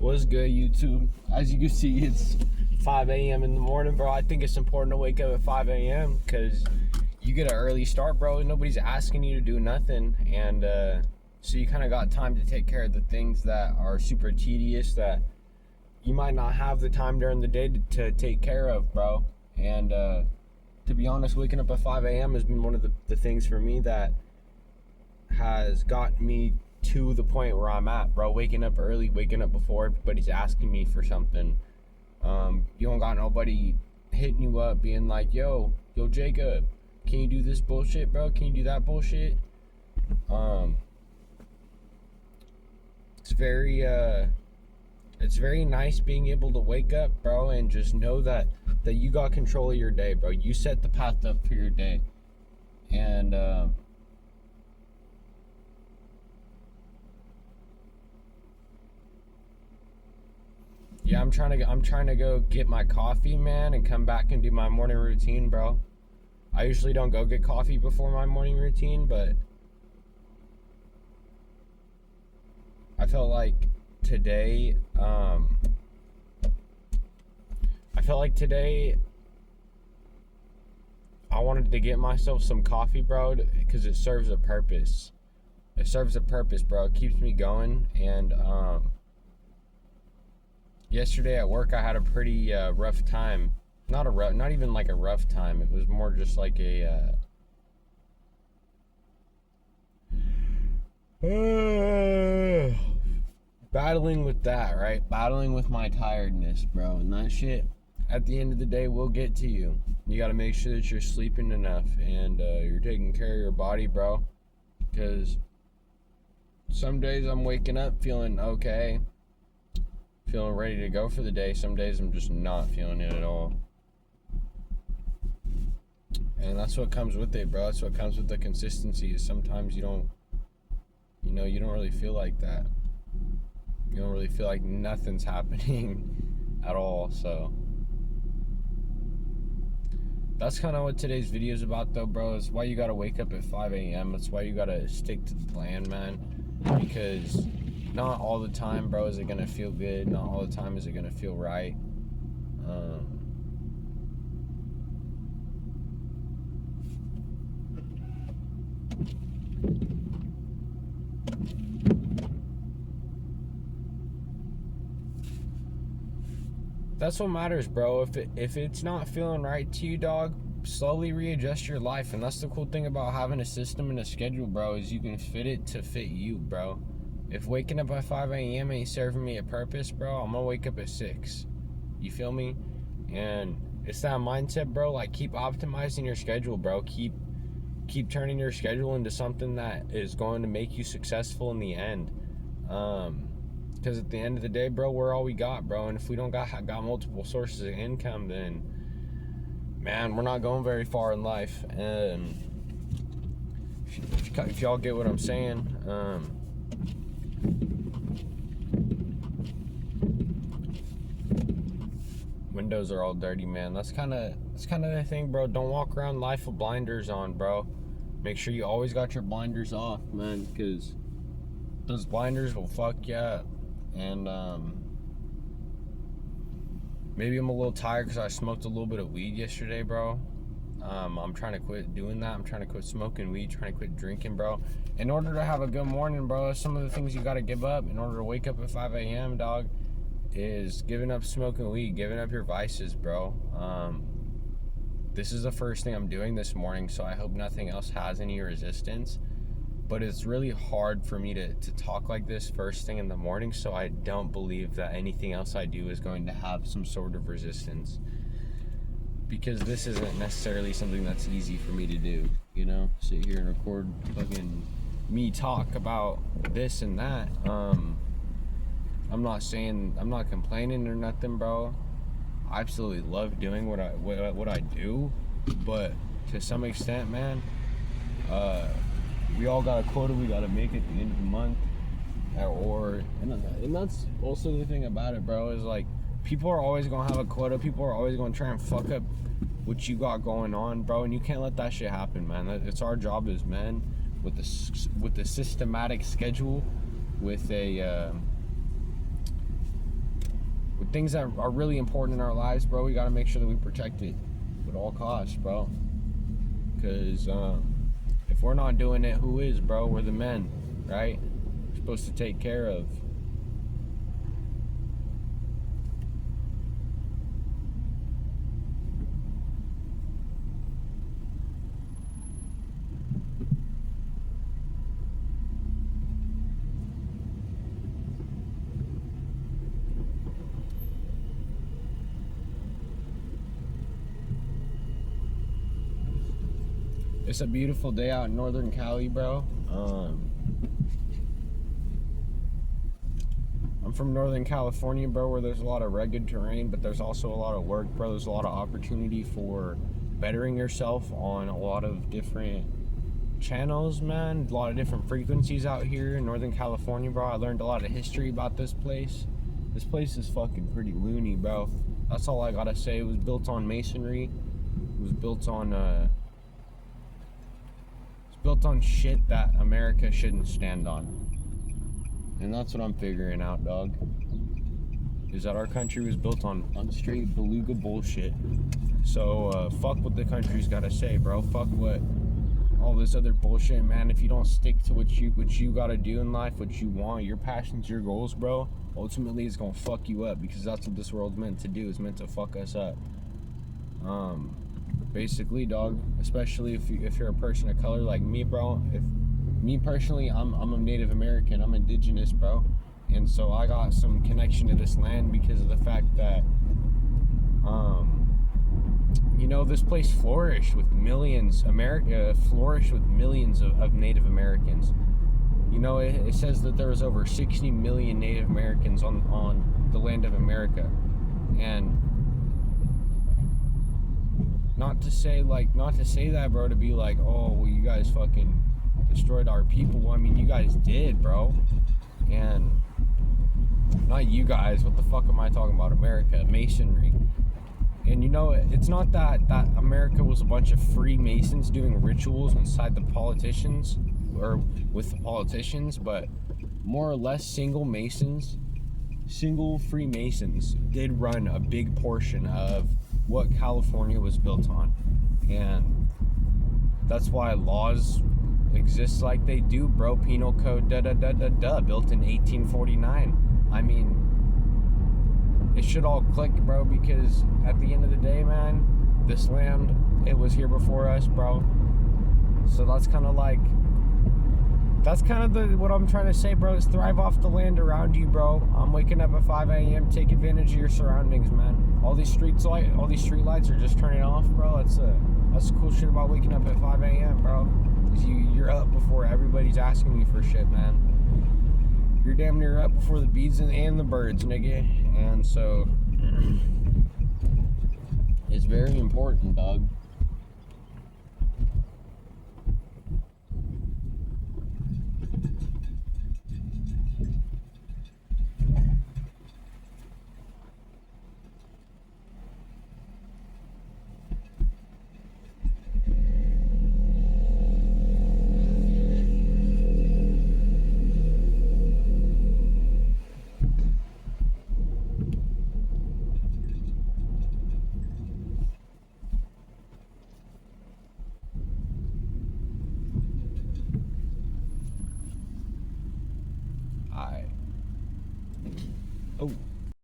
What's good, YouTube? As you can see, it's 5 a.m. in the morning, bro. I think it's important to wake up at 5 a.m. because you get an early start, bro. Nobody's asking you to do nothing. And so you kind of got time to take care of the things that are super tedious that you might not have the time during the day to take care of, bro. And to be honest, waking up at 5 a.m. has been one of the things for me that has got me to the point where I'm at, bro. Waking up early, waking up before everybody's asking me for something. You don't got nobody hitting you up being like, yo Jacob, can you do this bullshit, bro? Can you do that bullshit? It's very nice being able to wake up, bro, and just know that you got control of your day, bro. You set the path up for your day. And yeah, I'm trying to go get my coffee, man, and come back and do my morning routine, bro. I usually don't go get coffee before my morning routine, but I felt like today, I wanted to get myself some coffee, bro, because it serves a purpose. It serves a purpose, bro. It keeps me going. And yesterday at work, I had a pretty rough time. Not even like a rough time. It was more just like a battling with that, right? Battling with my tiredness, bro. And that shit, at the end of the day, will get to you. You got to make sure that you're sleeping enough and you're taking care of your body, bro. Because some days I'm waking up feeling okay, feeling ready to go for the day. Some days I'm just not feeling it at all. And that's what comes with it, bro. That's what comes with the consistency, is sometimes you don't really feel like that. You don't really feel like nothing's happening at all. So that's kind of what today's video is about, though, bro. It's why you gotta wake up at 5 a.m. That's why you gotta stick to the plan, man. Because not all the time, bro, is it gonna feel good. Not all the time is it gonna feel right. That's what matters, bro. If it's not feeling right to you, dog, slowly readjust your life. And that's the cool thing about having a system and a schedule, bro, is you can fit it to fit you, bro. If waking up at 5 a.m. ain't serving me a purpose, bro, I'm gonna wake up at 6. You feel me? And it's that mindset, bro. Like, keep optimizing your schedule, bro. Keep turning your schedule into something that is going to make you successful in the end. Because at the end of the day, bro, we're all we got, bro. And if we don't got multiple sources of income, then, man, we're not going very far in life. And if y'all get what I'm saying, windows are all dirty, man. That's kind of the thing, bro. Don't walk around life with blinders on, bro. Make sure you always got your blinders off, man, because those blinders will fuck you up. And maybe I'm a little tired because I smoked a little bit of weed yesterday, bro. I'm trying to quit doing that. I'm trying to quit smoking weed, trying to quit drinking, bro. In order to have a good morning, bro, some of the things you got to give up in order to wake up at 5 a.m., dog, is giving up smoking weed, giving up your vices, bro. This is the first thing I'm doing this morning, so I hope nothing else has any resistance. But it's really hard for me to talk like this first thing in the morning, so I don't believe that anything else I do is going to have some sort of resistance. Because this isn't necessarily something that's easy for me to do, you know? Sit here and record fucking me talk about this and that. I'm not complaining or nothing, bro. I absolutely love doing what I do, but to some extent, man, we all got a quota we gotta make at the end of the month, and that's also the thing about it, bro, is like, people are always gonna have a quota. People are always gonna try and fuck up what you got going on, bro, and you can't let that shit happen, man. It's our job as men, with the systematic schedule, with a things that are really important in our lives, bro, we gotta make sure that we protect it at all costs, bro. Because if we're not doing it, who is, bro? We're the men, right? We're supposed to take care of. It's a beautiful day out in Northern Cali, bro. I'm from Northern California, bro, where there's a lot of rugged terrain, but there's also a lot of work, bro. There's a lot of opportunity for bettering yourself on a lot of different channels, man. A lot of different frequencies out here in Northern California, bro. I learned a lot of history about this place. This place is fucking pretty loony, bro. That's all I gotta say. It was built on masonry. It was built on shit that America shouldn't stand on. And that's what I'm figuring out, dog. Is that our country was built on straight beluga bullshit. So fuck what the country's gotta say, bro. Fuck what all this other bullshit, man. If you don't stick to what you gotta do in life, what you want, your passions, your goals, bro, ultimately it's gonna fuck you up, because that's what this world's meant to do. It's meant to fuck us up. Basically, dog, especially if you're a person of color like me, bro. If me personally, I'm a Native American, I'm indigenous, bro, and so I got some connection to this land because of the fact that this place flourished with millions. America flourished with millions of Native Americans. It says that there was over 60 million Native Americans on the land of America. And not to say that, bro, to be like, oh, well, you guys fucking destroyed our people. Well, I mean, you guys did, bro. And not you guys, what the fuck am I talking about? America, masonry. And it's not that America was a bunch of Freemasons doing rituals inside the politicians or with the politicians, but more or less single Freemasons did run a big portion of what California was built on. And that's why laws exist like they do, bro. Penal Code built in 1849. I mean, it should all click, bro, because at the end of the day, man, this land, it was here before us, bro. So that's kind of what I'm trying to say, bro, is thrive off the land around you, bro. I'm waking up at 5 a.m. Take advantage of your surroundings, man. All these street lights are just turning off, bro. That's the cool shit about waking up at 5 a.m., bro. Is you're up before everybody's asking you for shit, man. You're damn near up before the bees and the birds, nigga. And so it's very important, dog. Oh.